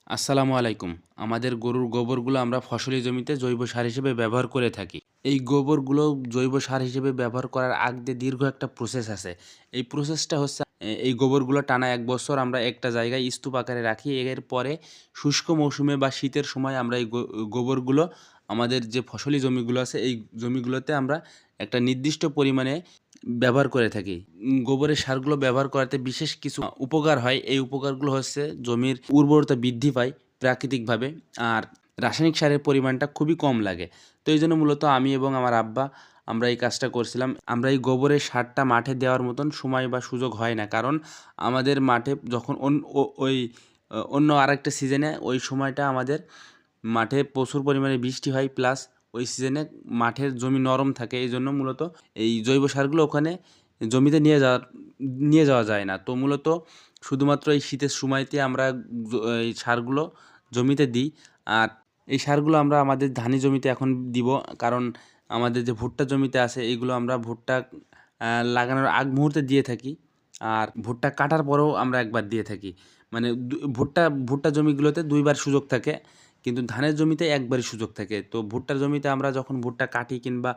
আসসালামু আলাইকুম। আমাদের গরুর গোবরগুলো আমরা ফসলি জমিতে জৈব সার হিসেবে ব্যবহার করে থাকি। এই গোবরগুলো জৈব সার হিসেবে ব্যবহার করার আগ দিয়ে দীর্ঘ একটা প্রসেস আছে। এই প্রসেসটা হচ্ছে এই গোবরগুলো টানা ১ বছর আমরা একটা জায়গায় স্তূপ আকারে রাখি। এরপরে শুষ্ক মৌসুমে বা শীতের সময় আমরা এই গোবরগুলো আমাদের যে ফসলি জমিগুলো আছে এই জমিগুলোতে আমরা একটা নির্দিষ্ট পরিমাণে ব্যবহার করে থাকি। গোবরের সারগুলো ব্যবহার করাতে বিশেষ কিছু উপকার হয়। এই উপকারগুলো হচ্ছে জমির উর্বরতা বৃদ্ধি পায় প্রাকৃতিকভাবে। আর রাসায়নিক সারের পরিমাণটা খুবই কম লাগে। তো এইজন্য মূলত আমি এবং আমার আব্বা আমরা এই কাজটা করছিলাম। আমরা এই গোবরের সারটা মাঠে দেওয়ার মতন সময় বা সুযোগ হয় না। কারণ আমাদের মাঠে যখন অন্য আরেকটা সিজনে ওই সময়টা আমাদের মাঠে প্রচুর পরিমাণে বৃষ্টি হয়, প্লাস ওই সিজনে মাঠের জমি নরম থাকে। এইজন্য মূলত এই জৈব সারগুলো ওখানে জমিতে নিয়ে যাওয়া যায় না। তো মূলত শুধুমাত্র এই শীতের সময়তে আমরা এই সারগুলো জমিতে দিই। আর এই সারগুলো আমরা আমাদের ধানি জমিতে এখন দিব। কারণ আমাদের যে ভুট্টা জমিতে আছে এইগুলো আমরা ভুট্টা লাগানোর আগ মুহূর্তে দিয়ে থাকি। আর ভুট্টা কাটার পরেও আমরা একবার দিয়ে থাকি। মানে ভুট্টা জমিগুলোতে ২ বার সুযোগ থাকে। কিন্তু ধানের জমিতে একবারই সুযোগ থাকে। তো ভুট্টার জমিতে আমরা যখন ভুট্টা কাটি কিংবা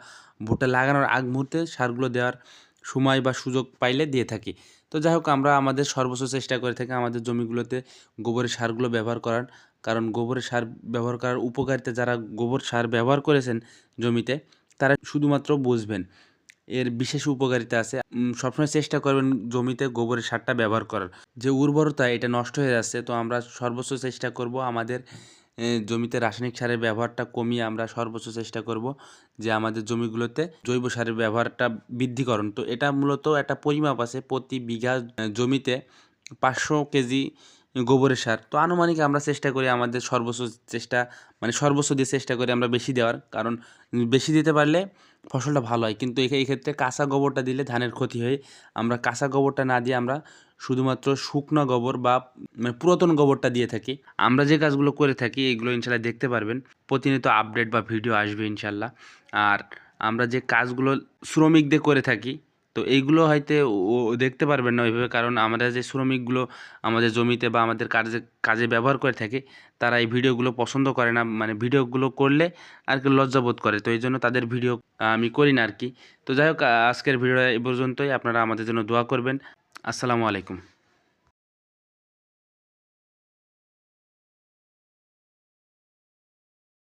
ভুট্টা লাগানোর আগ মুহূর্তে সারগুলো দেওয়ার সময় বা সুযোগ পাইলে দিয়ে থাকি। তো যাই হোক, আমরা আমাদের সর্বোচ্চ চেষ্টা করে থাকি আমাদের জমিগুলোতে গোবরের সারগুলো ব্যবহার করার। কারণ গোবরের সার ব্যবহার করার উপকারিতা যারা গোবর সার ব্যবহার করেছেন জমিতে, তারা শুধুমাত্র বুঝবেন। এর বিশেষ উপকারিতা আছে। সবসময় চেষ্টা করবেন জমিতে গোবরের সারটা ব্যবহার করার। যে উর্বরতা এটা নষ্ট হয়ে যাচ্ছে, তো আমরা সর্বোচ্চ চেষ্টা করব আমাদের জমিতে রাসায়নিক সারের ব্যবহারটা কমিয়ে আমরা সর্বোচ্চ চেষ্টা করব যে আমাদের জমিগুলোতে জৈব সারের ব্যবহারটা বৃদ্ধিকরণ। তো এটা মূলত একটা পরিমাপ আছে প্রতি বিঘা জমিতে ৫০০ কেজি গোবরের সার। তো আনুমানিক আমরা চেষ্টা করি আমাদের সর্বোচ্চ দিয়ে চেষ্টা করি আমরা বেশি দেওয়ার। কারণ বেশি দিতে পারলে ফসলটা ভালো হয়। কিন্তু এই ক্ষেত্রে কাঁচা গোবরটা দিলে ধানের ক্ষতি হয়। আমরা কাঁচা গোবরটা না দিয়ে আমরা শুধুমাত্র শুকনো গোবর বা মানে পুরাতন গোবরটা দিয়ে থাকি। আমরা যে কাজগুলো করে থাকি এগুলো ইনশাআল্লাহ দেখতে পারবেন। প্রতিনিয়ত আপডেট বা ভিডিও আসবে ইনশাআল্লাহ। আর আমরা যে কাজগুলো শ্রমিকদের করে থাকি, তো এইগুলো হয়তো দেখতে পারবেন না ওইভাবে। কারণ আমরা যে শ্রমিকগুলো আমাদের জমিতে বা আমাদের কাজে ব্যবহার করে থাকি, তারা এই ভিডিওগুলো পছন্দ করে না। মানে ভিডিওগুলো করলে আর কি লজ্জাবোধ করে। তো এইজন্য তাদের ভিডিও আমি করি না আরকি। তো যাই হোক, আজকের ভিডিওটা এ পর্যন্তই। আপনারা আমাদের জন্য দোয়া করবেন। আসসালামু আলাইকুম।